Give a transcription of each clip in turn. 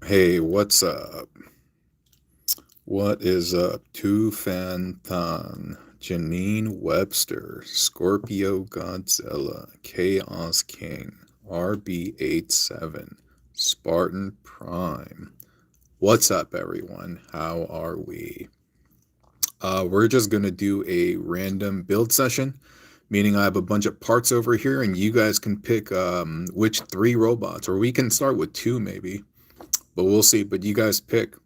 Hey, what's up? What is up? Tu Fan Tan, Janine Webster, Scorpio Godzilla, Chaos King, RB87, Spartan Prime. What's up, everyone? How are we? We're just gonna do a random build session, meaning I have a bunch of parts over here, and you guys can pick which three robots, or we can start with two maybe, but we'll see. But you guys pick.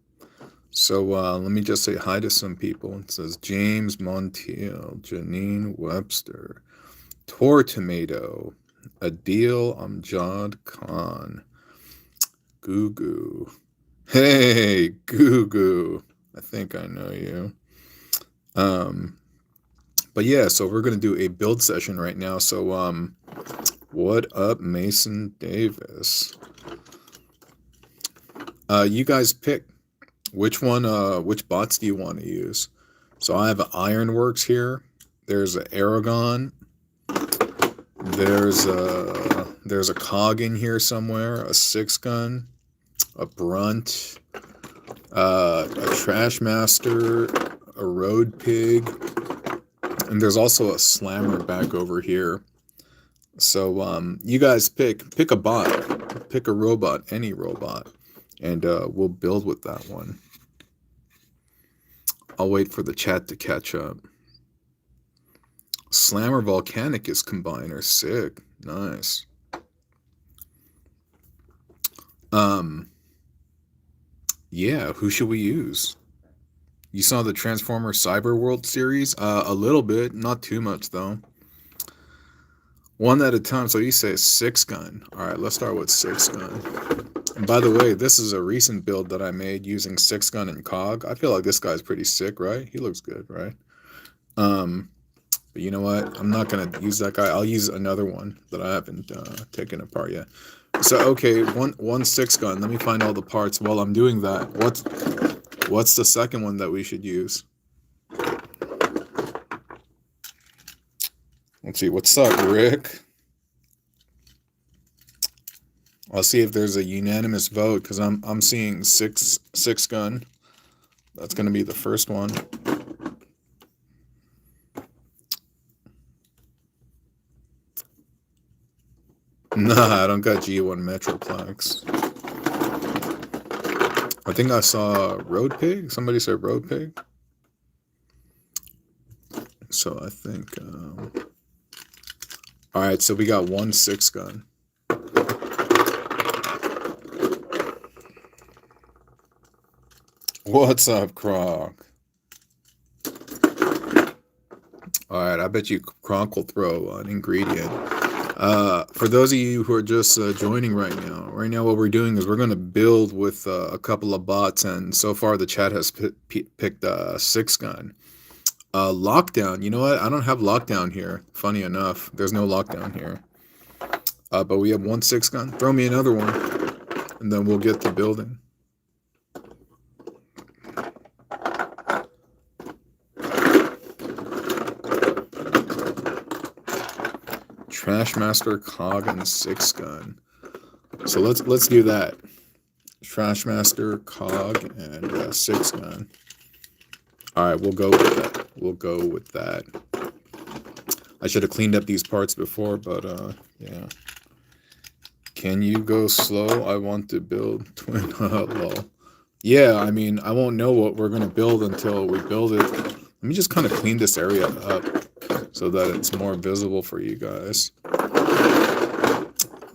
So let me just say hi to some people. It says James Montiel, Janine Webster, Tor Tomato, Adil Amjad Khan, Goo Goo. Hey, Goo Goo. I think I know you. Um, but yeah, so we're gonna do a build session right now. So what up, Mason Davis? You guys pick. Which bots do you want to use? So I have an Ironworks here. There's an Aragon. There's a cog in here somewhere. A 6-gun, a Brunt, a Trash Master, a Road Pig, and there's also a Slammer back over here. So you guys pick a bot, pick a robot, any robot, and we'll build with that one. I'll wait for the chat to catch up. Slammer Volcanicus Combiner, sick, nice. Yeah, who should we use? You saw the Transformer Cyber World series? A little bit, not too much though. One at a time, so you say 6-gun. Alright, let's start with 6-gun. And by the way, this is a recent build that I made using 6-gun and cog. I feel like this guy's pretty sick, right? He looks good, right? But you know what? I'm not gonna use that guy. I'll use another one that I haven't taken apart yet. So okay, one 6-gun. Let me find all the parts. While I'm doing that, what's the second one that we should use? Let's see. What's up, Rick? I'll see if there's a unanimous vote because I'm seeing 6-gun. That's gonna be the first one. Nah, I don't got G1 Metroplex. I think I saw Road Pig. Somebody said Road Pig. So I think. All right, so we got one 6-gun. What's up, Croc? All right, I bet you Croc will throw an ingredient. For those of you who are just joining right now what we're doing is we're going to build with a couple of bots, and so far the chat has picked 6-gun. Lockdown, you know what? I don't have lockdown here. Funny enough, there's no lockdown here. But we have one 6-gun. Throw me another one, and then we'll get to building. Trashmaster, Cog, and 6-gun. So let's do that. Trashmaster, Cog, and 6-gun. All right, we'll go with that. We'll go with that. I should have cleaned up these parts before, but yeah. Can you go slow? I want to build twin lol. Yeah, I mean, I won't know what we're gonna build until we build it. Let me just kind of clean this area up so that it's more visible for you guys.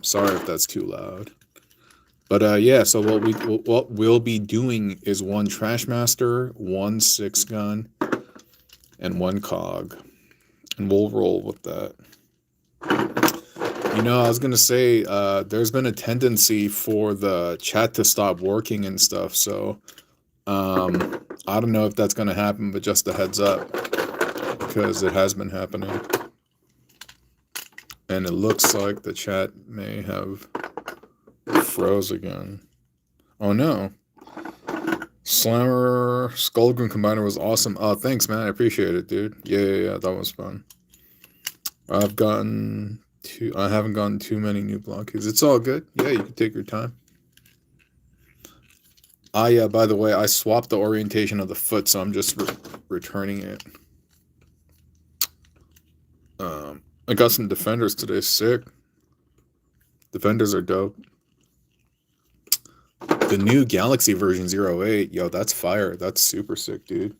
Sorry if that's too loud. But yeah, so what we'll be doing is one Trashmaster, one 6-gun, and one cog. And we'll roll with that. You know, I was gonna say, there's been a tendency for the chat to stop working and stuff, so I don't know if that's gonna happen, but just a heads up, because it has been happening. And it looks like the chat may have froze again. Oh no. Slammer Skullgrim Combiner was awesome. Oh, thanks, man. I appreciate it, dude. Yeah, that was fun. I haven't gotten too many new blockades. It's all good. Yeah, you can take your time. By the way, I swapped the orientation of the foot, so I'm just returning it. I got some defenders today. Sick. Defenders are dope. The new Galaxy version 08, yo, that's fire. That's super sick, dude.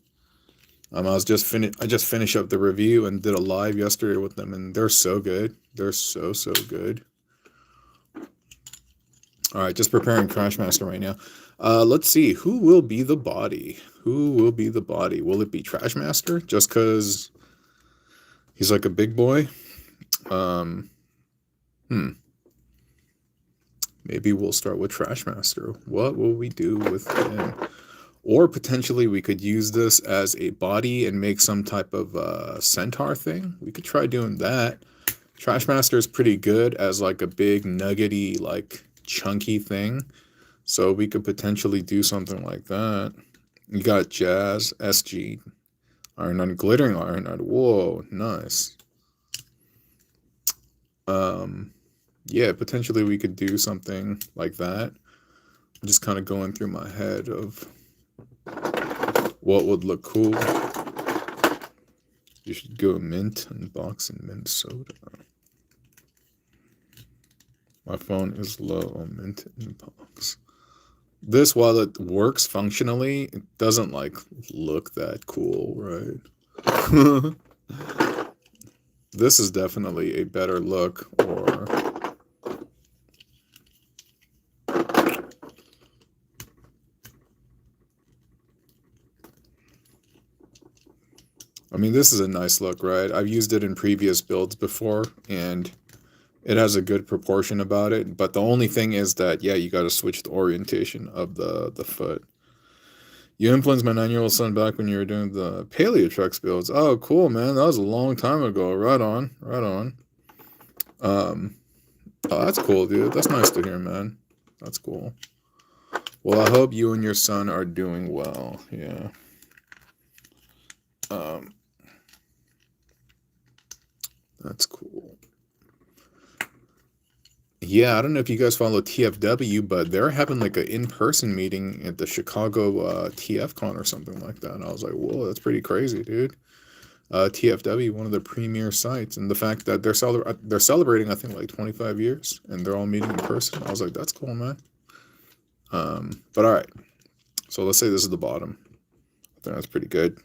I just finished up the review and did a live yesterday with them, and they're so good. They're so good. All right, just preparing Trashmaster right now. Let's see, who will be the body? Who will be the body? Will it be Trashmaster? Just because he's like a big boy? Maybe we'll start with Trashmaster. What will we do with him? Or potentially we could use this as a body and make some type of centaur thing. We could try doing that. Trashmaster is pretty good as like a big nuggety, like chunky thing. So we could potentially do something like that. You got Jazz, SG, Iron Knight, Glittering Iron Knight. Whoa, nice. Yeah, potentially we could do something like that. I'm just kind of going through my head of what would look cool. You should go mint and box and mint soda. My phone is low on mint and box. This, while it works functionally, it doesn't like look that cool, right? This is definitely a better look, or I mean, this is a nice look, right? I've used it in previous builds before, and it has a good proportion about it. But the only thing is that, yeah, you got to switch the orientation of the foot. You influenced my 9-year-old son back when you were doing the Paleotrex builds. Oh, cool, man. That was a long time ago. Right on. Right on. Oh, that's cool, dude. That's nice to hear, man. That's cool. Well, I hope you and your son are doing well. Yeah. That's cool. Yeah, I don't know if you guys follow TFW, but they're having like an in-person meeting at the Chicago TFCon or something like that. And I was like, whoa, that's pretty crazy, dude. TFW, one of the premier sites, and the fact that they're celebrating, I think, like 25 years, and they're all meeting in person. I was like, that's cool, man. But all right, so let's say this is the bottom. I think that's pretty good.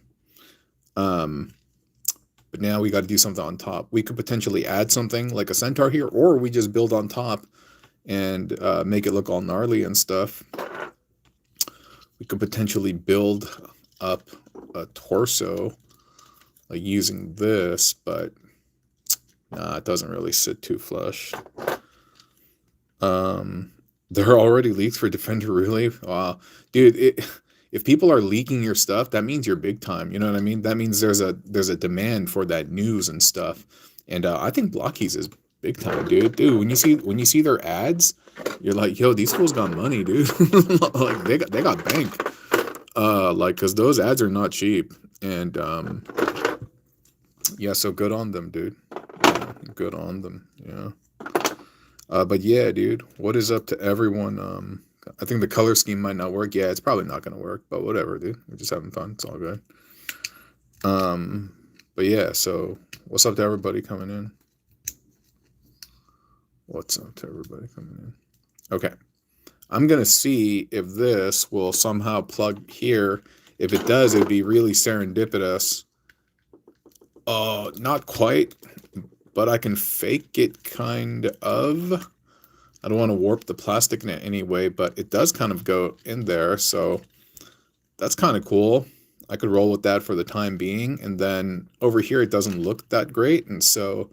But now we got to do something on top. We could potentially add something like a centaur here, or we just build on top and make it look all gnarly and stuff. We could potentially build up a torso like using this, but nah, it doesn't really sit too flush. There are already leaks for Defender, really? Wow. Dude, if people are leaking your stuff, that means you're big time. You know what I mean? That means there's a demand for that news and stuff. And I think Blockies is big time, dude. Dude, when you see their ads, you're like, yo, these fools got money, dude. Like they got bank. Like, cause those ads are not cheap. And yeah, so good on them, dude. Yeah, good on them. Yeah. But yeah, dude, what is up to everyone? I think the color scheme might not work. Yeah, it's probably not gonna work, but whatever, dude. We're just having fun. It's all good. But yeah, so what's up to everybody coming in? What's up to everybody coming in? Okay. I'm gonna see if this will somehow plug here. If it does, it'd be really serendipitous. Not quite, but I can fake it kind of. I don't want to warp the plastic in any way, but it does kind of go in there, so that's kind of cool. I could roll with that for the time being, and then over here it doesn't look that great, and so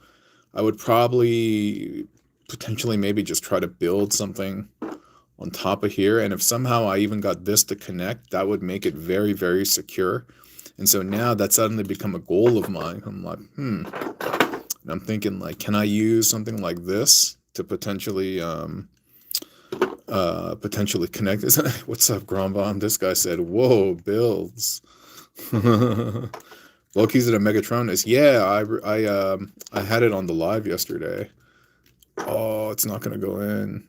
I would probably potentially maybe just try to build something on top of here, and if somehow I even got this to connect, that would make it very, very secure. And so now that's suddenly become a goal of mine. I'm like, and I'm thinking, like, can I use something like this to potentially connect this? What's up, Grombomb? This guy said, whoa, builds. Loki's at a Megatronus. Yeah, I had it on the live yesterday. Oh, it's not gonna go in.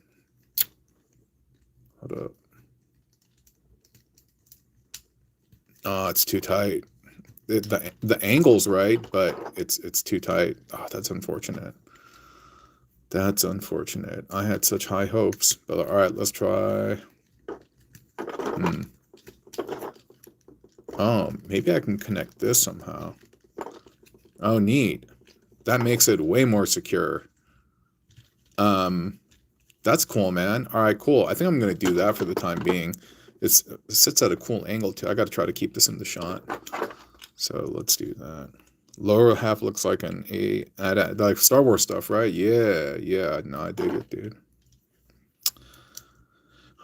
Hold up. Oh, it's too tight. The angle's right, but it's too tight. Oh, that's unfortunate. That's unfortunate. I had such high hopes. But all right, let's try. Oh, maybe I can connect this somehow. Oh, neat. That makes it way more secure. That's cool, man. All right, cool. I think I'm going to do that for the time being. It sits at a cool angle, too. I got to try to keep this in the shot. So let's do that. Lower half looks like an A, like Star Wars stuff, right? Yeah. No, I dig it, dude.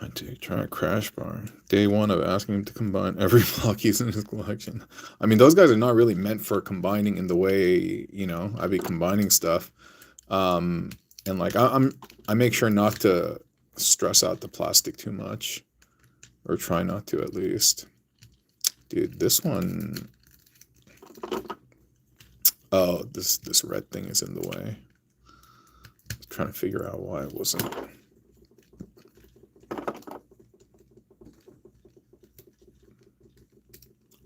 I do. Try a crash bar. Day one of asking him to combine every block he's in his collection. I mean, those guys are not really meant for combining in the way, you know, I be combining stuff. And like I make sure not to stress out the plastic too much, or try not to at least. Dude, this one. Oh, this red thing is in the way. I'm trying to figure out why it wasn't.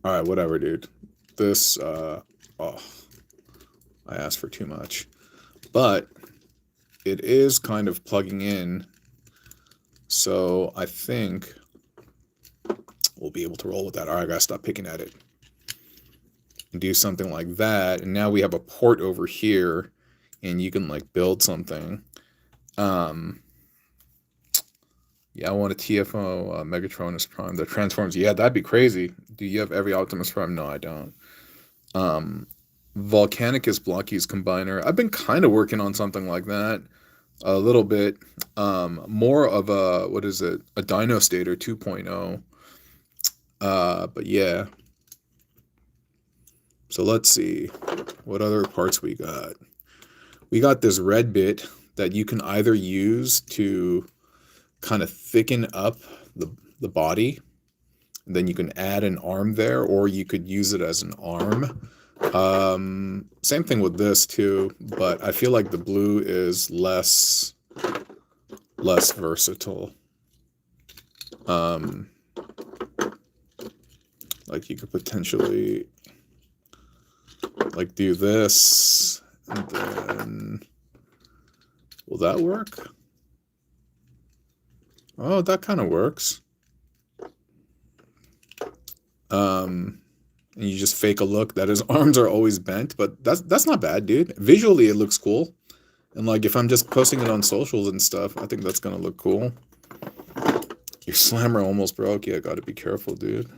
All right, whatever, dude. This oh, I asked for too much, but it is kind of plugging in, so I think we'll be able to roll with that. All right, I gotta stop picking at it. And do something like that, and now we have a port over here, and you can like build something. Yeah, I want a TFO Megatronus Prime that transforms. Yeah, that'd be crazy. Do you have every Optimus Prime? No, I don't. Volcanicus Blockies Combiner. I've been kind of working on something like that. A little bit. More of a, what is it? A Dino Stator 2.0. But yeah. So let's see. What other parts we got? We got this red bit that you can either use to kind of thicken up the body, and then you can add an arm there, or you could use it as an arm. Same thing with this too, but I feel like the blue is less versatile. Like you could potentially like do this, and then will that work? Oh, that kind of works. And you just fake a look that his arms are always bent, but that's not bad, dude. Visually, it looks cool. And like if I'm just posting it on socials and stuff, I think that's gonna look cool. Your slammer almost broke. Yeah, gotta be careful, dude.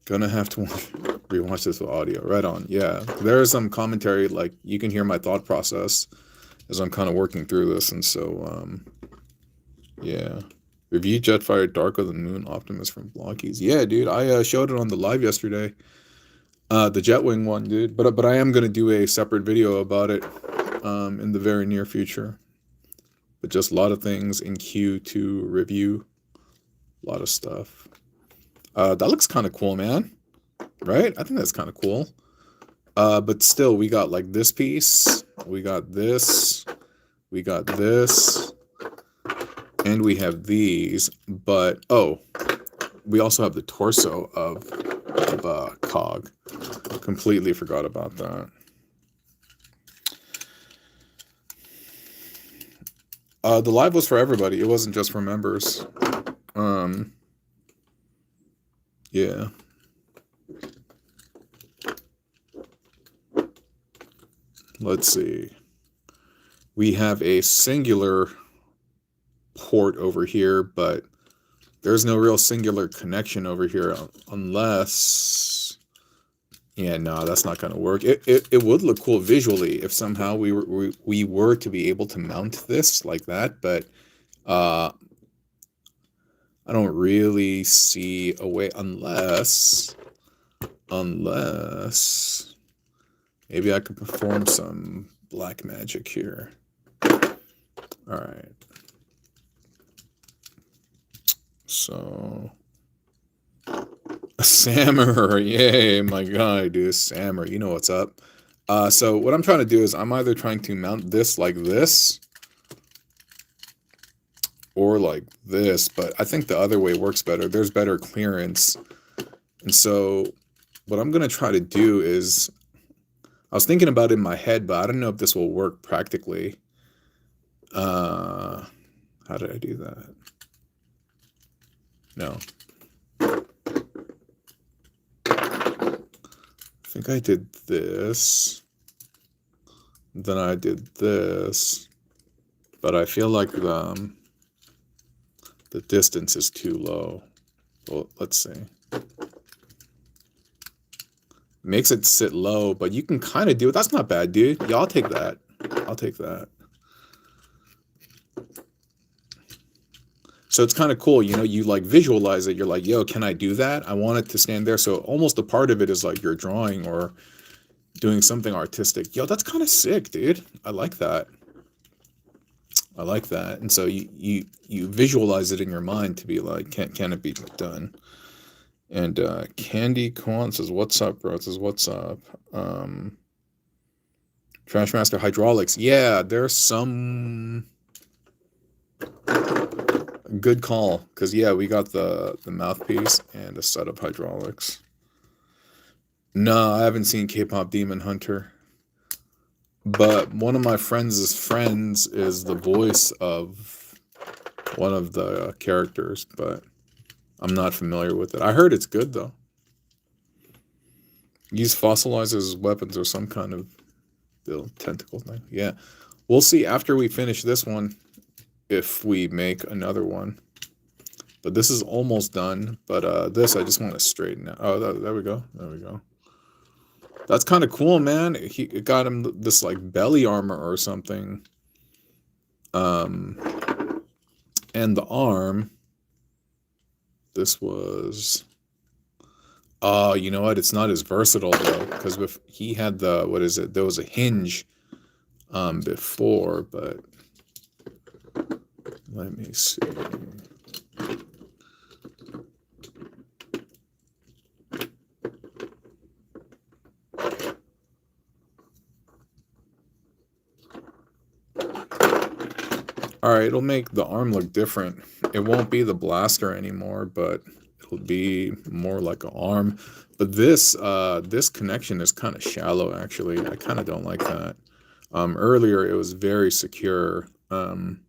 Gonna have to rewatch this with audio. Right on. Yeah, there is some commentary. Like you can hear my thought process as I'm kind of working through this, and so yeah. Review Jetfire Dark of the Moon Optimus from Blockies. Yeah, dude. I showed it on the live yesterday. The Jetwing one, dude. But I am gonna do a separate video about it in the very near future. But just a lot of things in queue to review. A lot of stuff. That looks kind of cool, man. Right? I think that's kind of cool. But still, we got like this piece. We got this. We got this. And we have these, but oh, we also have the torso of Cog. Completely forgot about that. The live was for everybody. It wasn't just for members. Yeah. Let's see. We have a singular port over here, but there's no real singular connection over here unless, yeah, no, that's not going to work. It would look cool visually if somehow we were to be able to mount this like that, but I don't really see a way unless maybe I could perform some black magic here. All right. So, Sammer, yay, my guy, dude, Sammer, you know what's up. So what I'm trying to do is I'm either trying to mount this like this, or like this, but I think the other way works better. There's better clearance. And so what I'm going to try to do is, I was thinking about it in my head, but I don't know if this will work practically. How did I do that? No. I think I did this. Then I did this. But I feel like the distance is too low. Well, let's see. Makes it sit low, but you can kind of do it. That's not bad, dude. Yeah, I'll take that. I'll take that. So it's kind of cool, you know, you like visualize it. You're like, yo, can I do that? I want it to stand there. So almost a part of it is like you're drawing or doing something artistic. Yo, that's kind of sick, dude. I like that. I like that. And so you visualize it in your mind to be like, can it be done? And Candy Kwan says, what's up, bro? It says, what's up? Trashmaster Hydraulics. Yeah, there's some good call. Because, yeah, we got the mouthpiece and a set of hydraulics. No, I haven't seen K-Pop Demon Hunter. But one of my friends' friends is the voice of one of the characters, but I'm not familiar with it. I heard it's good, though. Use fossilizers as weapons or some kind of tentacle thing. Yeah. We'll see after we finish this one if we make another one. But this is almost done. But this, I just want to straighten out. Oh, there we go. There we go. That's kind of cool, man. It got him this, like, belly armor or something. And the arm... This was, oh, you know what? It's not as versatile though, because if he had the, what is it? There was a hinge before, but let me see. All right, it'll make the arm look different. It won't be the blaster anymore, but it'll be more like an arm. But this this connection is kind of shallow, actually. I kind of don't like that. Earlier, it was very secure. Something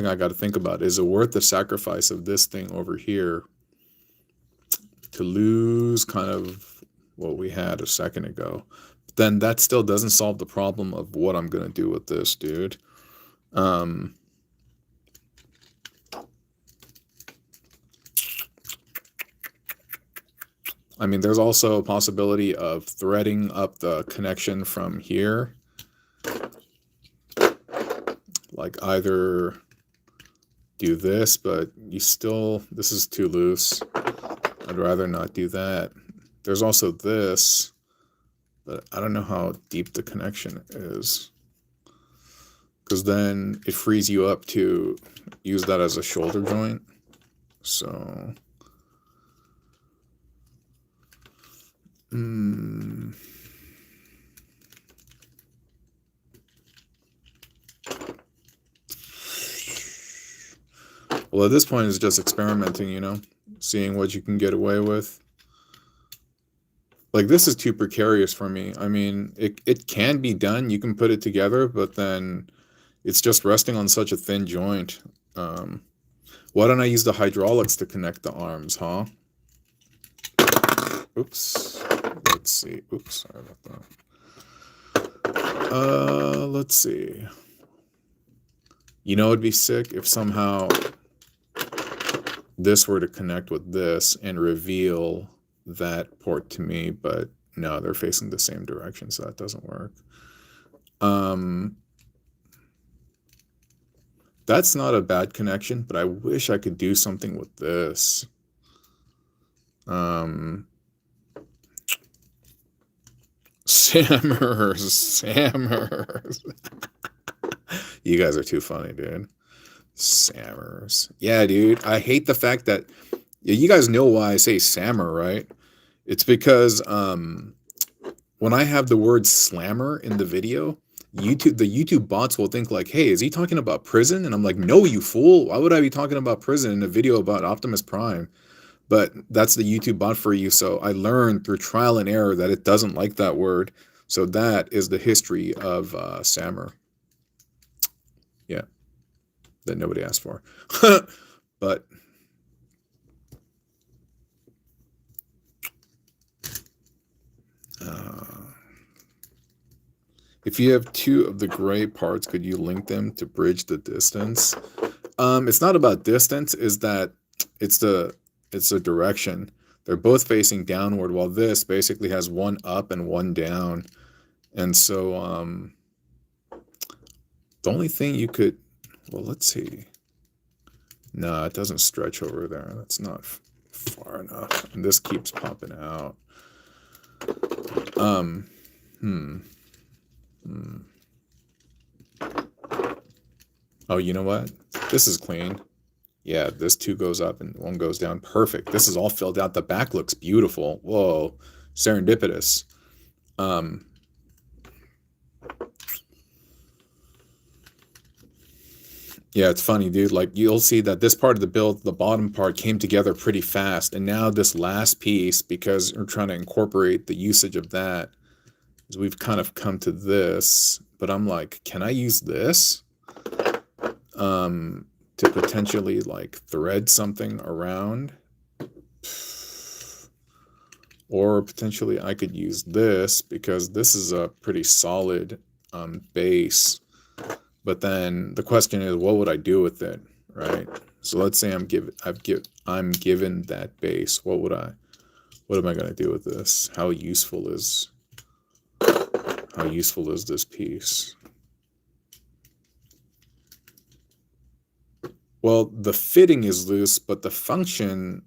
I got to think about. Is it worth the sacrifice of this thing over here to lose kind of what we had a second ago? Then that still doesn't solve the problem of what I'm going to do with this, dude. I mean, there's also a possibility of threading up the connection from here. Like either do this, but this is too loose. I'd rather not do that. There's also this, but I don't know how deep the connection is. Because then it frees you up to use that as a shoulder joint. So... Well, at this point, it's just experimenting, you know? Seeing what you can get away with. Like, this is too precarious for me. I mean, it can be done. You can put it together, but then it's just resting on such a thin joint. Why don't I use the hydraulics to connect the arms, huh? Oops. Let's see. Oops, sorry about that. Let's see. You know, it'd be sick if somehow this were to connect with this and reveal that port to me, but no, they're facing the same direction, so that doesn't work. That's not a bad connection, but I wish I could do something with this. Sammers. You guys are too funny, dude. Sammers. Yeah, dude. I hate the fact that you guys know why I say Sammer, right? It's because when I have the word slammer in the video, the YouTube bots will think like, hey, is he talking about prison? And I'm like, no, you fool. Why would I be talking about prison in a video about Optimus Prime? but that's the YouTube bot for you. So I learned through trial and error that it doesn't like that word. So that is the history of Sammer. Yeah, that nobody asked for. But if you have two of the gray parts, could you link them to bridge the distance? It's not about distance, is that it's the direction. They're both facing downward, while this basically has one up and one down. And so the only thing you could, well, let's see. No, it doesn't stretch over there. That's not far enough. And this keeps popping out. Oh, you know what? This is clean. Yeah, this 2 goes up and 1 goes down. Perfect. This is all filled out. The back looks beautiful. Whoa, serendipitous. Yeah, it's funny, dude. Like, you'll see that this part of the build, the bottom part, came together pretty fast. And now this last piece, because we're trying to incorporate the usage of that, is we've kind of come to this. But I'm like, can I use this to potentially, like, thread something around? Or potentially I could use this, because this is a pretty solid base. But then the question is, what would I do with it, right? So let's say I'm given that base. What am I going to do with this? How useful is this piece? Well, the fitting is loose, but the function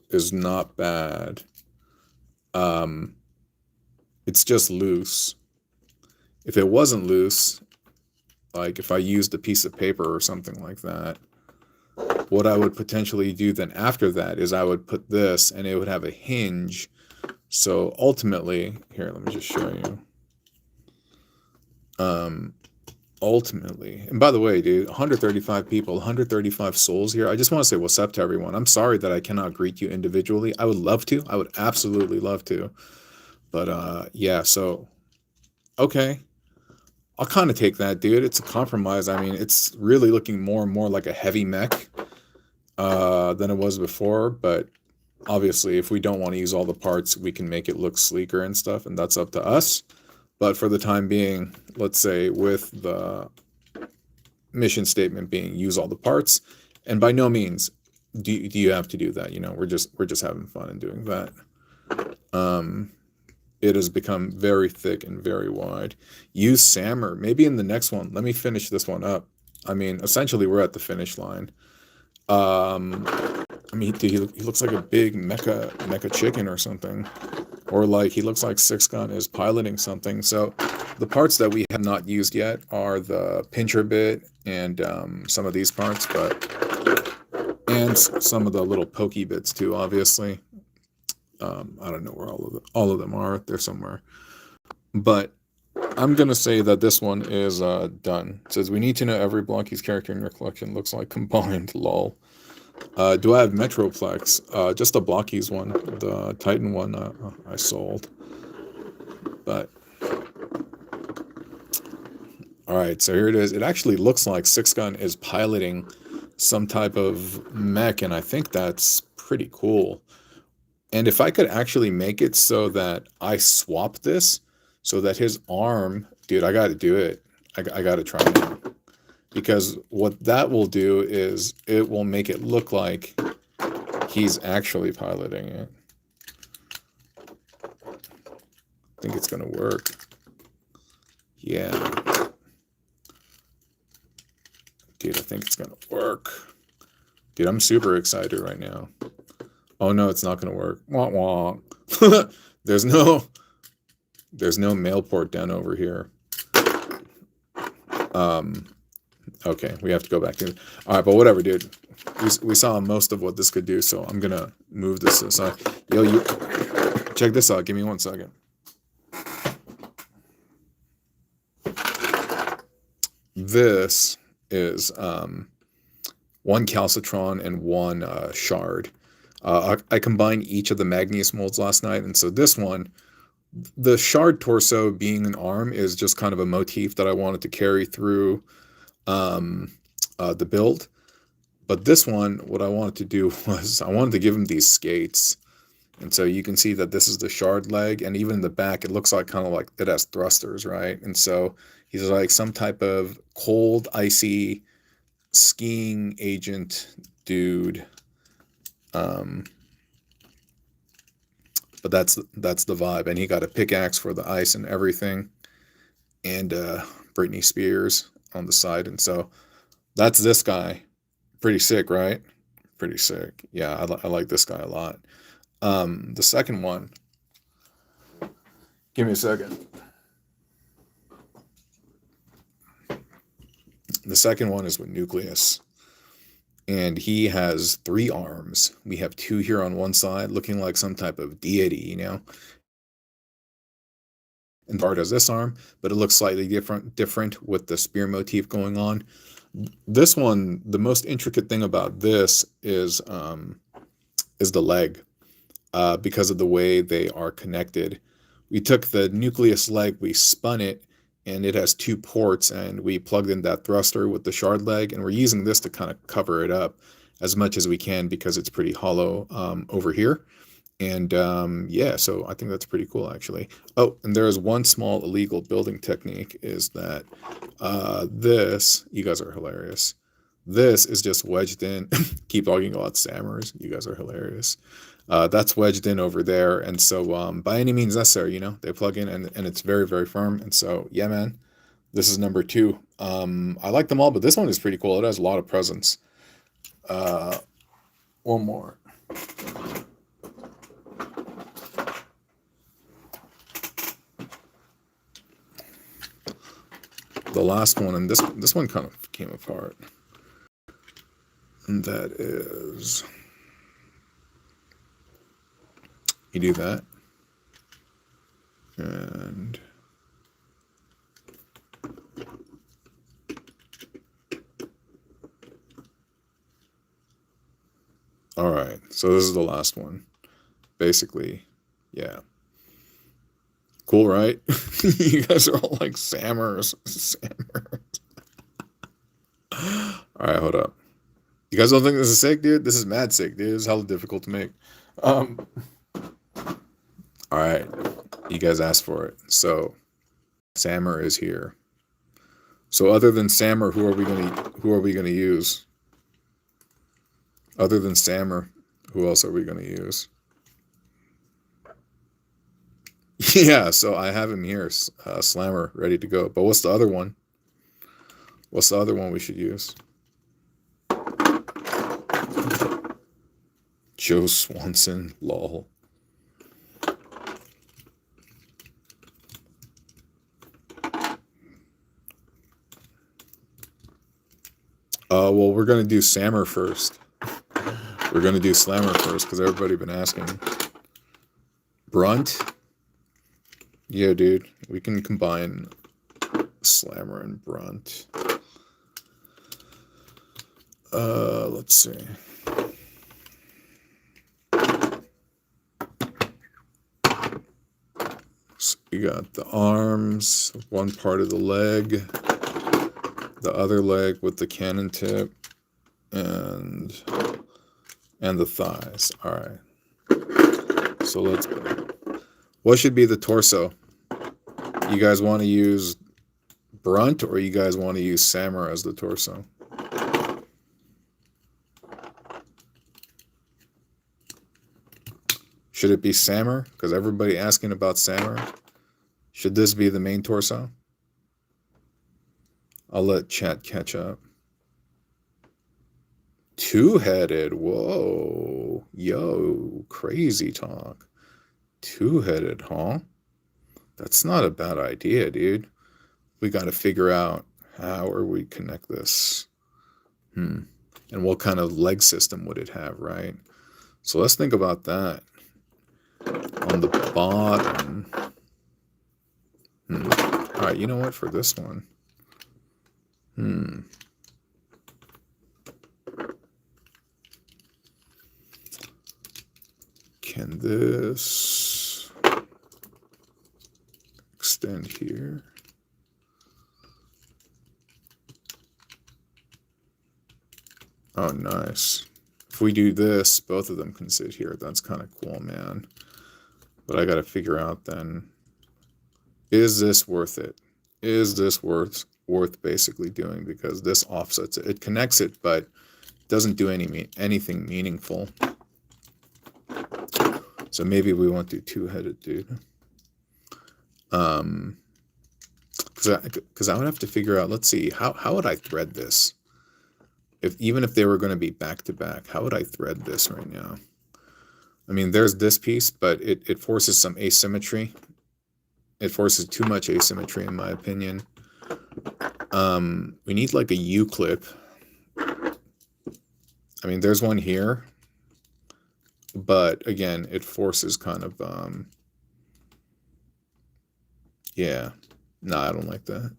is not bad. It's just loose. If it wasn't loose, like if I used a piece of paper or something like that, what I would potentially do then after that is I would put this and it would have a hinge. So ultimately, here, let me just show you. Ultimately, and by the way, dude, 135 people, 135 souls here. I just want to say what's up to everyone. I'm sorry that I cannot greet you individually. I would love to. I would absolutely love to. But yeah, so okay. I'll kind of take that, dude. It's a compromise. I mean, it's really looking more and more like a heavy mech than it was before. But obviously, if we don't want to use all the parts, we can make it look sleeker and stuff, and that's up to us. But for the time being, let's say with the mission statement being use all the parts, and by no means do you have to do that. You know, we're just having fun and doing that. It has become very thick and very wide. Use Sammer. Maybe in the next one. Let me finish this one up. I mean, essentially, we're at the finish line. I mean, dude, he looks like a big mecha chicken or something. Or like he looks like Sixgun is piloting something. So the parts that we have not used yet are the pincher bit and some of these parts, and some of the little pokey bits too, obviously. I don't know where all of them are. They're somewhere. But I'm going to say that this one is done. It says, we need to know every Blocky's character in your collection looks like combined, lol. Do I have Metroplex? Just the Blocky's one. The Titan one I sold. But alright, so here it is. It actually looks like Sixgun is piloting some type of mech, and I think that's pretty cool. And if I could actually make it so that I swap this, so that his arm, dude, I got to do it. I got to try it now. Because what that will do is it will make it look like he's actually piloting it. I think it's going to work. Yeah. Dude, I think it's going to work. Dude, I'm super excited right now. Oh no, it's not going to work. Wah wah. There's no mail port down over here. Okay, we have to go back to it. All right, but whatever, dude. We saw most of what this could do, so I'm gonna move this aside. Yo, you check this out. Give me 1 second. This is 1 calcitron and 1 shard. I combined each of the Magnius molds last night, and so this one, the shard torso being an arm is just kind of a motif that I wanted to carry through the build. But this one, what I wanted to do was I wanted to give him these skates. And so you can see that this is the shard leg, and even in the back, it looks like kind of like it has thrusters, right? And so he's like some type of cold, icy skiing agent dude. But that's the vibe. And he got a pickaxe for the ice and everything, and Britney Spears on the side. And so that's this guy. Pretty sick, right? Pretty sick. Yeah, I like this guy a lot. The second one. Give me a second. The second one is with Nucleus. And he has 3 arms. We have 2 here on one side, looking like some type of deity, you know? And Bart has this arm, but it looks slightly different with the spear motif going on. This one, the most intricate thing about this is the leg, because of the way they are connected. We took the Nucleus leg, we spun it, and it has 2 ports, and we plugged in that thruster with the shard leg, and we're using this to kind of cover it up as much as we can because it's pretty hollow over here. And yeah, so I think that's pretty cool, actually. Oh, and there is one small illegal building technique, is that this, you guys are hilarious. This is just wedged in. Keep talking about Sammers. You guys are hilarious. That's wedged in over there. And so by any means necessary, you know, they plug in and it's very, very firm. And so, yeah, man, this is number 2. I like them all, but this one is pretty cool. It has a lot of presence. One more. The last one, and this one kind of came apart. And that is, you do that, and all right, so this is the last one, basically. Yeah, cool, right? You guys are all like Sammers. All right, hold up. You guys don't think this is sick, dude? This is mad sick, dude. This is hella difficult to make. All right, you guys asked for it. So Sammer is here. So other than Sammer, who are we gonna use? Other than Sammer, who else are we gonna use? Yeah, so I have him here, Slammer, ready to go. But what's the other one? What's the other one we should use? Joe Swanson, lol. Well, we're gonna do Sammer first. We're gonna do Slammer first because everybody been asking. Brunt? Yeah, dude. We can combine Slammer and Brunt. Let's see. So we got the arms, one part of the leg, the other leg with the cannon tip, and the thighs. All right. So let's go. What should be the torso? You guys want to use Brunt, or you guys want to use Sammer as the torso? Should it be Sammer? Because everybody asking about Sammer. Should this be the main torso? I'll let chat catch up. 2-headed. Whoa. Yo, crazy talk. 2-headed, huh? That's not a bad idea, dude. We got to figure out how or we connect this. And what kind of leg system would it have, right? So let's think about that. On the bottom. All right, you know what? For this one. And this extend here. Oh, nice. If we do this, both of them can sit here. That's kind of cool, man. But I got to figure out then, is this worth it? Is this worth basically doing? Because this offsets it. It connects it, but doesn't do anything meaningful. So maybe we won't do two-headed, dude. Because I would have to figure out, let's see, how would I thread this? Even if they were going to be back-to-back, how would I thread this right now? I mean, there's this piece, but it forces some asymmetry. It forces too much asymmetry, in my opinion. We need like a U-clip. I mean, there's one here. But again, it forces kind of, yeah. No, I don't like that.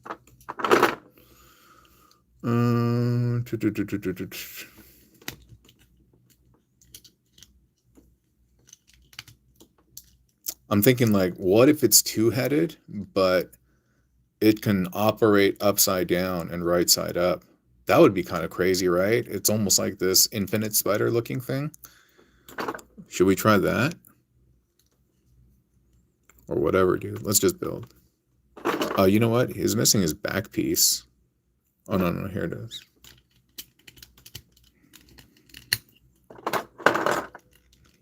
I'm thinking like, what if it's two-headed, but it can operate upside down and right side up? That would be kind of crazy, right? It's almost like this infinite spider looking thing. Should we try that? Or whatever, dude. Let's just build. Oh, you know what? He's missing his back piece. Oh, no, here it is.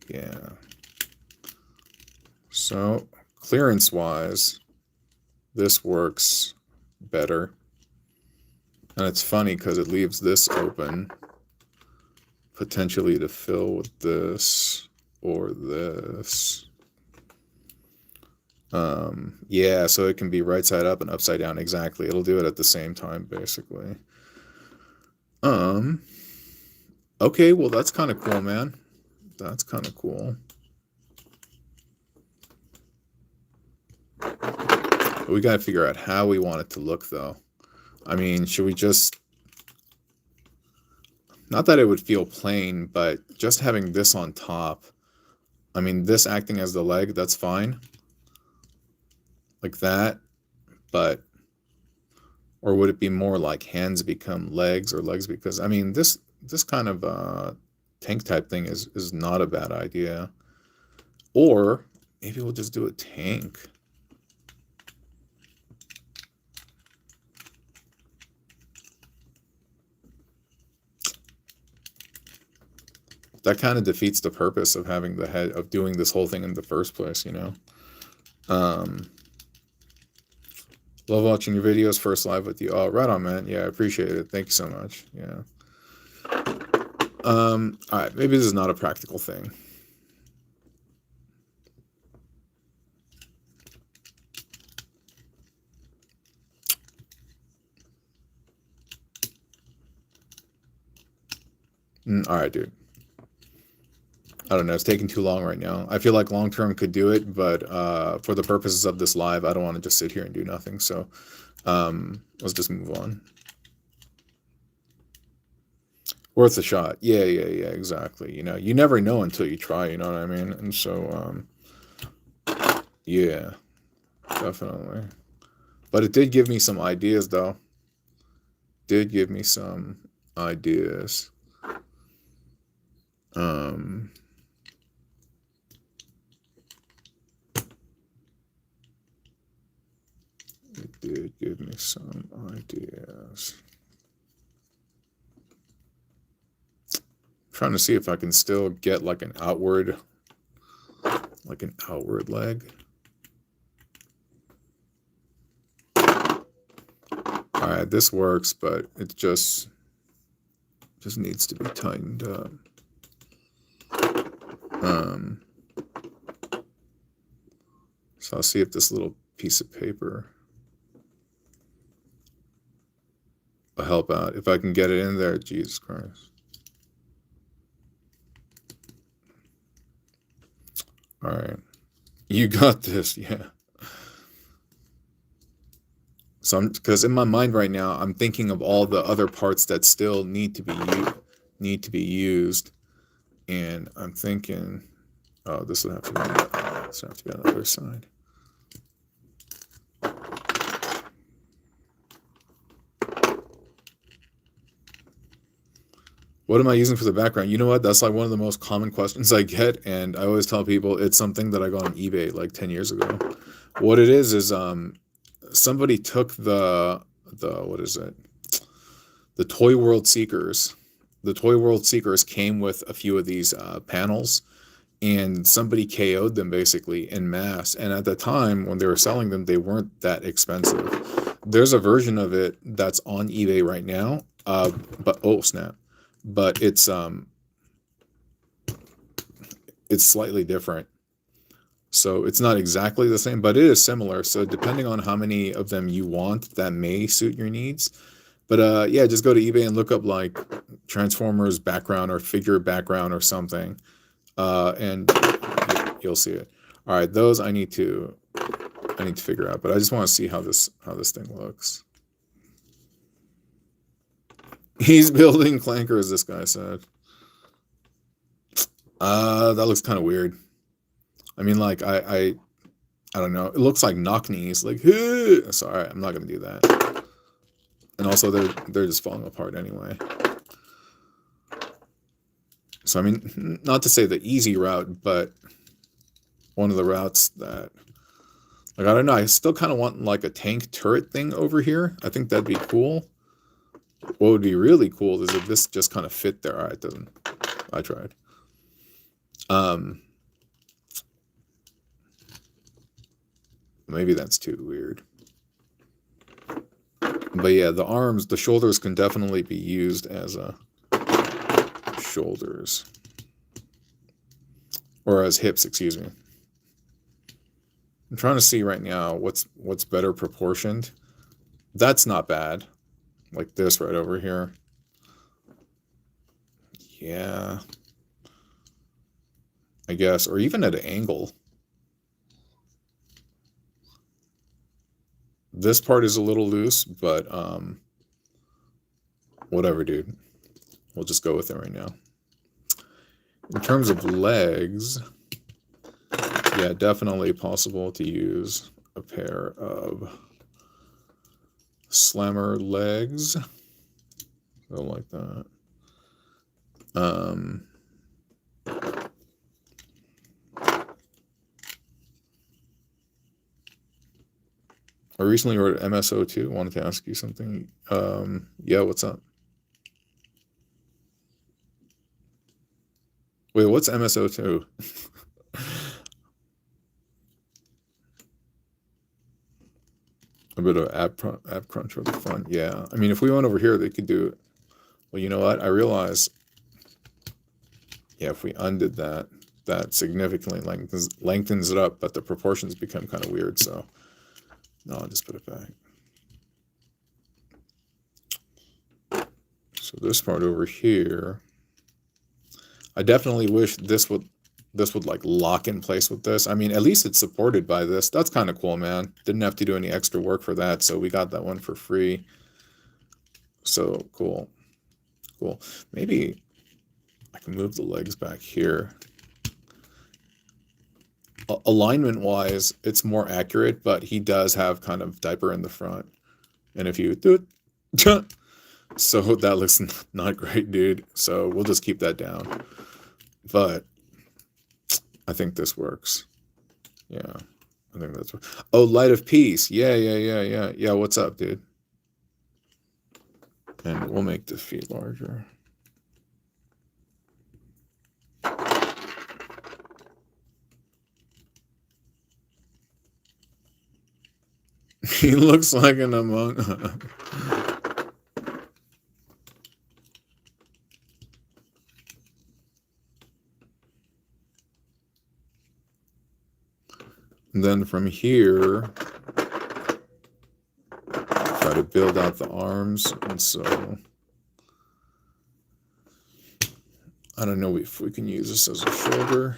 Yeah. So, clearance-wise, this works better. And it's funny because it leaves this open, potentially to fill with this or this. Yeah, so it can be right side up and upside down. Exactly. It'll do it at the same time, basically. Okay, well, that's kind of cool, man. That's kind of cool. But we got to figure out how we want it to look, though. I mean, should we just... Not that it would feel plain, but just having this on top. I mean, this acting as the leg, that's fine. Like that, but... Or would it be more like hands become legs or legs because... I mean, this kind of tank type thing is not a bad idea. Or maybe we'll just do a tank. That kind of defeats the purpose of having the head, of doing this whole thing in the first place, you know? Love watching your videos, first live with you. Oh, right on, man. Yeah, I appreciate it. Thank you so much. Yeah. All right, maybe this is not a practical thing. All right, dude. I don't know. It's taking too long right now. I feel like long term could do it, but for the purposes of this live, I don't want to just sit here and do nothing. So let's just move on. Worth a shot. Yeah, exactly. You know, you never know until you try, you know what I mean? And so, yeah, definitely. But it did give me some ideas, though. Did give me some ideas. It did give me some ideas. Trying to see if I can still get like an outward leg. All right, this works, but it just needs to be tightened up. So I'll see if this little piece of paper will help out. If I can get it in there, Jesus Christ. All right. You got this, yeah. So because in my mind right now, I'm thinking of all the other parts that still need to be used. And I'm thinking, Oh, this would have to be on the other side. What am I using for the background? You know what? That's like one of the most common questions I get, and I always tell people it's something that I got on eBay like 10 years ago. What it is somebody took the what is it? The Toy World Seekers. The Toy World Seekers came with a few of these panels, and somebody KO'd them basically in mass. And at the time when they were selling them, they weren't that expensive. There's a version of it that's on eBay right now, but oh snap. But it's slightly different. So it's not exactly the same, but it is similar. So depending on how many of them you want, that may suit your needs. But yeah, just go to eBay and look up like Transformers background or figure background or something, and you'll see it. All right, those I need to figure out, but I just want to see how this thing looks. He's building clankers, this guy said. That looks kind of weird. I mean, like, I don't know. It looks like knock knees. Like, sorry, I'm not gonna do that. And also, they're just falling apart anyway. So I mean, not to say the easy route, but one of the routes that, like, I don't know. I still kind of want like a tank turret thing over here. I think that'd be cool. What would be really cool is if this just kind of fit there. All right, it doesn't. I tried. Maybe that's too weird. But yeah, the arms, the shoulders can definitely be used as shoulders. Or as hips, excuse me. I'm trying to see right now what's better proportioned. That's not bad. Like this right over here. Yeah. I guess. Or even at an angle. This part is a little loose, but whatever, dude. We'll just go with it right now. In terms of legs, yeah, definitely possible to use a pair of slammer legs. So like that. I recently ordered MSO2. Wanted to ask you something. Yeah, what's up? Wait, what's MSO2? A bit of app crunch for the fun. Yeah, I mean, if we went over here, they could do it. Well, you know what? I realize, yeah, if we undid that, that significantly lengthens it up, but the proportions become kind of weird. So, no, I'll just put it back. So this part over here, I definitely wish this would like lock in place with this. I mean, at least it's supported by this. That's kind of cool, man. Didn't have to do any extra work for that, so we got that one for free. So cool. Cool. Maybe I can move the legs back here. Alignment wise, it's more accurate, but he does have kind of diaper in the front. And if you do it, so that looks not great, dude. So we'll just keep that down. But I think this works. Yeah, I think that's. Oh, Light of Peace. Yeah. What's up, dude? And we'll make the feet larger. He looks like an Among. And then from here, try to build out the arms. And so, I don't know if we can use this as a shoulder.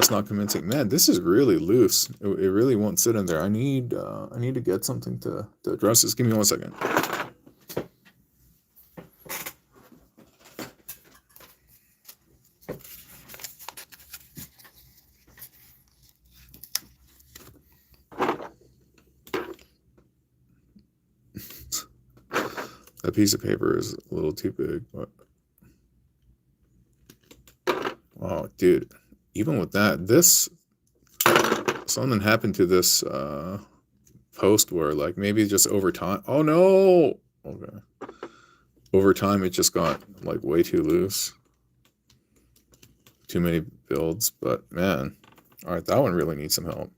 just not convincing. Man, this is really loose. It really won't sit in there. I need to get something to address this. Give me 1 second. That piece of paper is a little too big, but oh, dude, even with that, something happened to this post where, like, maybe just over time. Oh no, okay, over time it just got like way too loose, too many builds. But man, all right, that one really needs some help.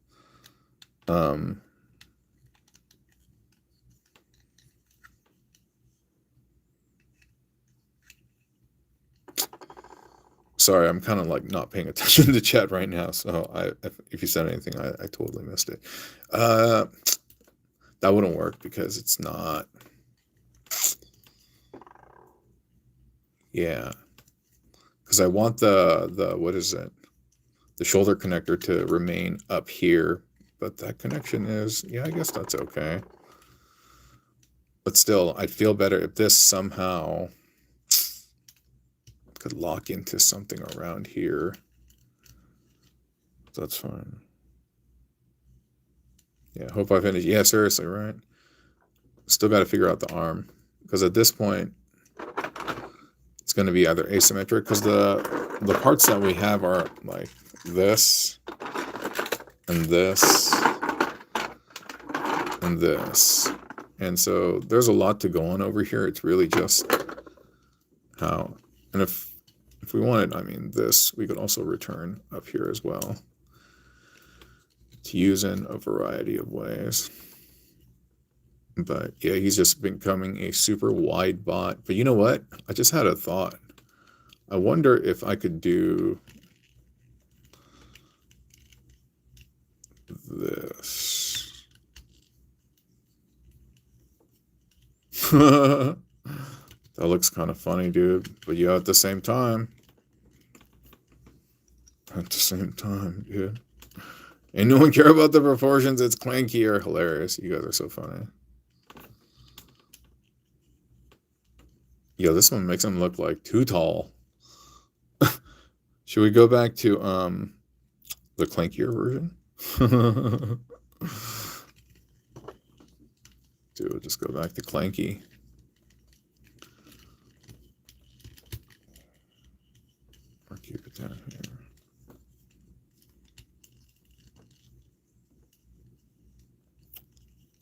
Sorry, I'm kind of like not paying attention to the chat right now, so if you said anything, I totally missed it. That wouldn't work because it's not. Yeah, because I want the what is it? The shoulder connector to remain up here, but that connection is, yeah, I guess that's okay. But still, I'd feel better if this somehow could lock into something around here. That's fine. Yeah, hope I finished. Yeah, seriously, right? Still got to figure out the arm, because at this point it's going to be either asymmetric, because the parts that we have are like this and this and this, and so there's a lot to go on over here. It's really just how, and if we wanted, I mean, this we could also return up here as well to use in a variety of ways. But yeah, he's just becoming a super wide bot. But you know what? I just had a thought. I wonder if I could do this. That looks kind of funny, dude. But yeah, at the same time, dude. And no one care about the proportions. It's clanky or hilarious. You guys are so funny. Yo, this one makes him look like too tall. Should we go back to the clankier version? Dude, we'll just go back to clanky. Or keep it down here.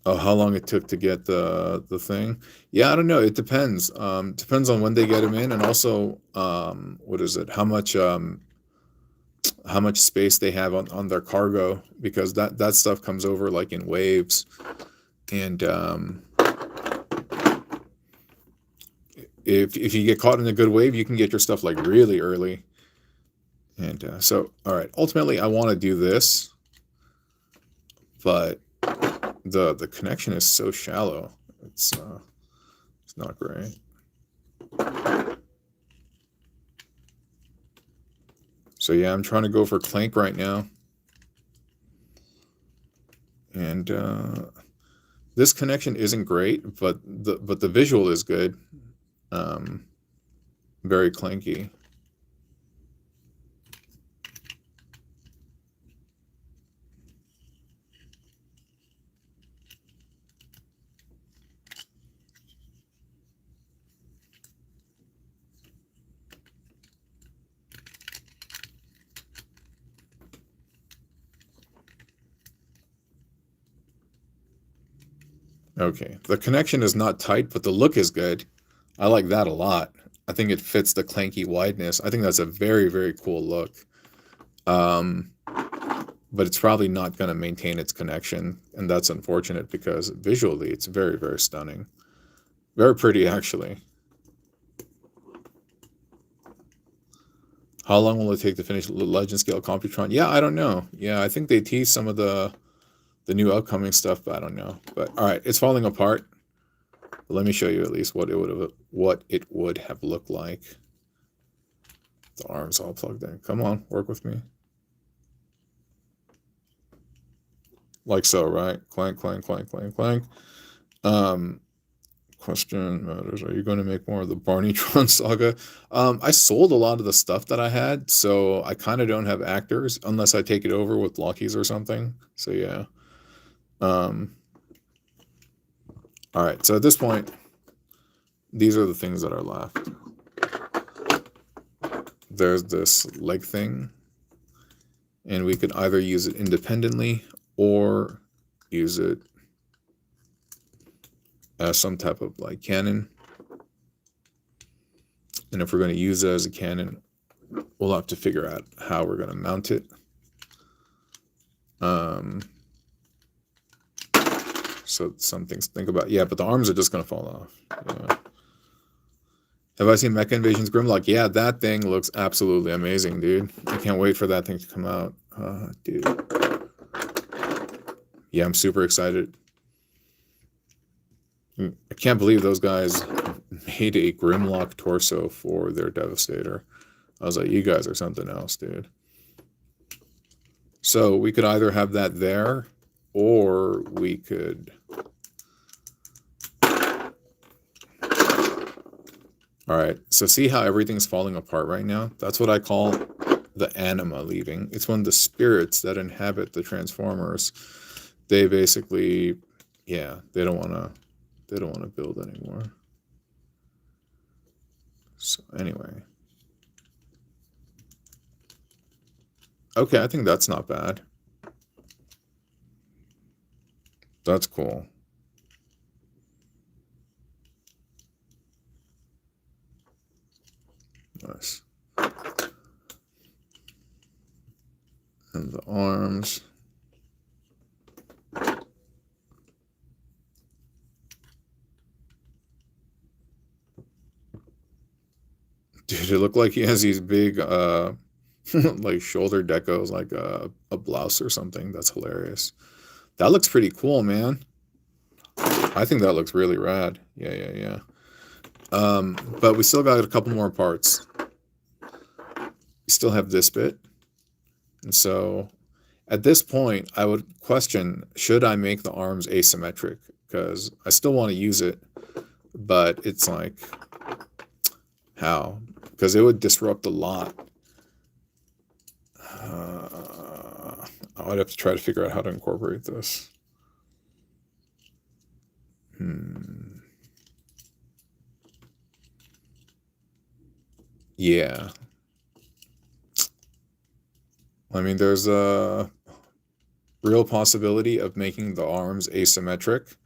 Oh, how long it took to get the thing? Yeah, I don't know. It depends. Depends on when they get them in, and also what is it? How much space they have on their cargo, because that stuff comes over like in waves, and if you get caught in a good wave, you can get your stuff like really early. And so, all right. Ultimately, I want to do this, but the connection is so shallow. It's not great. So yeah, I'm trying to go for clank right now, and this connection isn't great, but the visual is good. Very clanky. Okay, the connection is not tight, but the look is good. I like that a lot. I think it fits the clanky wideness. I think that's a very, very cool look. But it's probably not going to maintain its connection, and that's unfortunate, because visually it's very, very stunning. Very pretty, actually. How long will it take to finish Legend Scale Computron? Yeah, I don't know. Yeah, I think they teased some of the new upcoming stuff, but I don't know. But all right, it's falling apart. But let me show you at least what it would have looked like. The arms all plugged in. Come on, work with me. like so, right? Clank, clank, clank, clank, clank. Question matters. Are you going to make more of the Barneytron saga? I sold a lot of the stuff that I had, so I kind of don't have actors unless I take it over with Lockies or something. So yeah. All right. So at this point, these are the things that are left. There's this leg thing, and we could either use it independently or use it as some type of like cannon. And if we're going to use it as a cannon, we'll have to figure out how we're going to mount it. So some things to think about. Yeah, but the arms are just going to fall off. Yeah. Have I seen Mecha Invasions Grimlock? Yeah, that thing looks absolutely amazing, dude. I can't wait for that thing to come out. Dude. Yeah, I'm super excited. I can't believe those guys made a Grimlock torso for their Devastator. I was like, you guys are something else, dude. So we could either have that there, or we could... All right, so see how everything's falling apart right now? That's what I call the anima leaving. It's when the spirits that inhabit the Transformers, they basically, yeah, they don't want to build anymore. So anyway. Okay, I think that's not bad. That's cool. Nice. And the arms. Dude, it looked like he has these big like shoulder decos, like a blouse or something. That's hilarious. That looks pretty cool, man. I think that looks really rad. Yeah. But we still got a couple more parts. We still have this bit. And so at this point, I would question, should I make the arms asymmetric? Because I still want to use it, but it's like, how? Because it would disrupt a lot. I would have to try to figure out how to incorporate this. Yeah. I mean, there's a real possibility of making the arms asymmetric.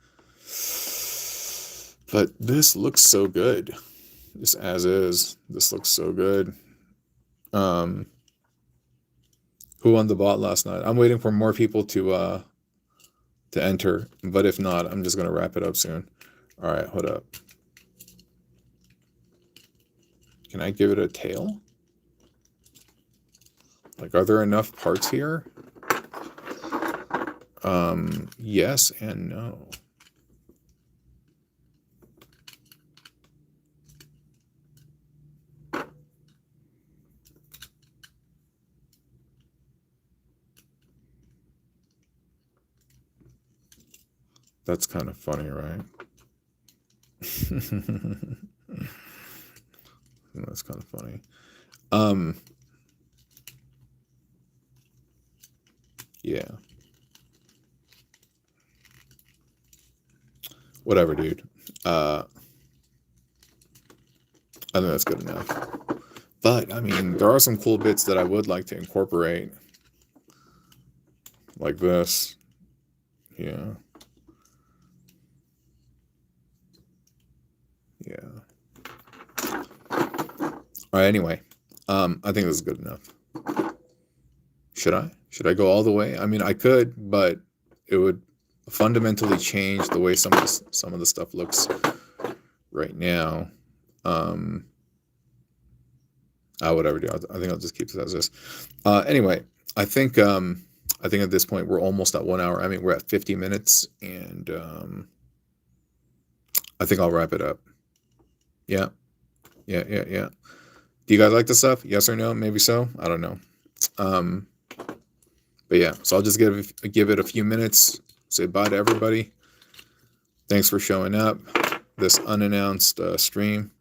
But this looks so good. Just as is. This looks so good. Who won the bot last night? I'm waiting for more people to enter. But if not, I'm just going to wrap it up soon. All right, hold up. Can I give it a tail? Like, are there enough parts here? Yes and no. That's kind of funny, right? That's kind of funny. Yeah. Whatever, dude. I think that's good enough. But, I mean, there are some cool bits that I would like to incorporate. Like this. Yeah. All right, anyway. I think this is good enough. Should I? Should I go all the way? I mean, I could, but it would fundamentally change the way some of the stuff looks right now. Whatever, dude. I think I'll just keep this as this. Anyway, I think at this point we're almost at 1 hour. I mean, we're at 50 minutes, and I think I'll wrap it up. Yeah. Do you guys like this stuff? Yes or no? Maybe so. I don't know. But But yeah, so I'll just give it a few minutes, say bye to everybody. Thanks for showing up. This unannounced stream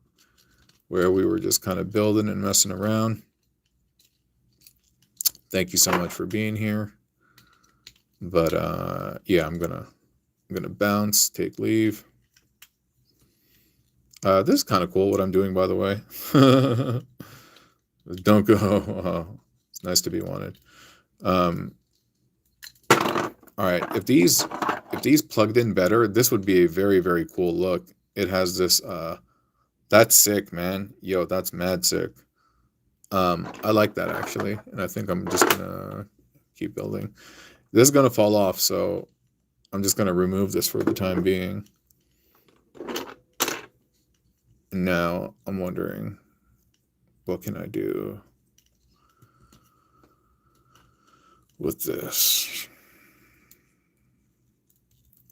where we were just kind of building and messing around. Thank you so much for being here. But yeah, I'm gonna bounce, take leave. This is kind of cool what I'm doing, by the way. Don't go. Oh, it's nice to be wanted. All right, if these plugged in better, this would be a very, very cool look. It has this that's sick, man. Yo, that's mad sick. I like that actually, and I think I'm just gonna keep building. This is gonna fall off, so I'm just gonna remove this for the time being. And now I'm wondering, what can I do with this?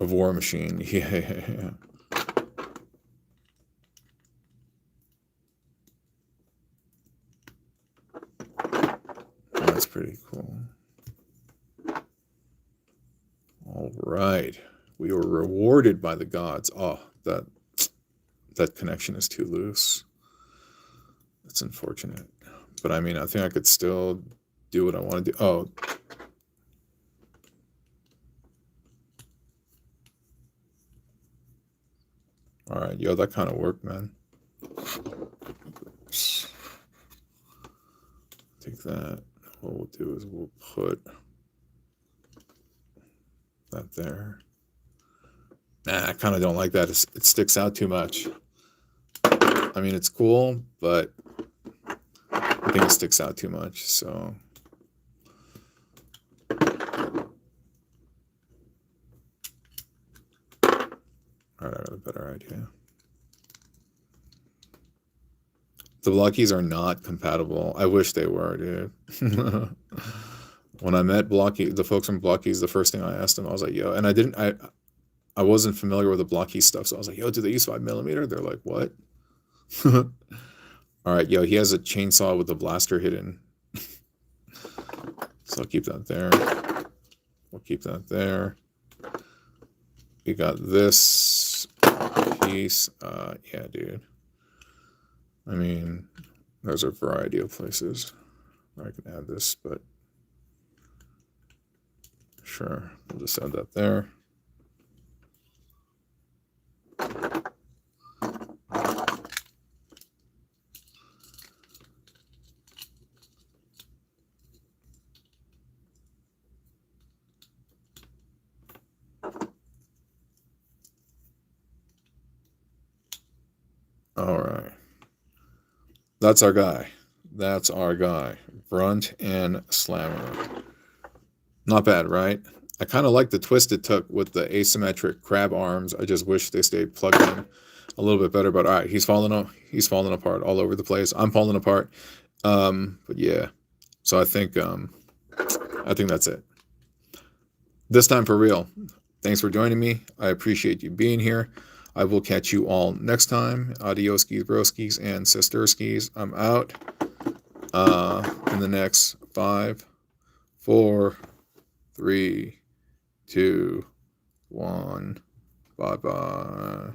A war machine. Yeah. That's pretty cool. All right. We were rewarded by the gods. Oh, that connection is too loose. That's unfortunate. But I mean, I think I could still do what I want to do. Oh. All right, yo, that kind of worked, man. Take that. What we'll do is we'll put that there. Nah, I kind of don't like that. It sticks out too much. I mean, it's cool, but I think it sticks out too much, so. All right, I got a better idea. The blockies are not compatible. I wish they were, dude. When I met the folks from Blockies, the first thing I asked them, I was like, yo, and I wasn't familiar with the Blocky stuff, so I was like, yo, do they use 5mm? They're like, what? All right, yo, he has a chainsaw with a blaster hidden. So I'll keep that there. We'll keep that there. We got this piece. Yeah, dude. I mean, there's a variety of places where I can add this, but sure, we'll just add that there. All right. That's our guy. That's our guy. Brunt and Slammer. Not bad, right? I kind of like the twist it took with the asymmetric crab arms. I just wish they stayed plugged in a little bit better. But all right, he's falling apart all over the place. I'm falling apart. But yeah. So I think that's it. This time for real. Thanks for joining me. I appreciate you being here. I will catch you all next time. Adioskis, broskis, and sisterskis. I'm out in the next 5, 4, 3, 2, 1. Bye-bye.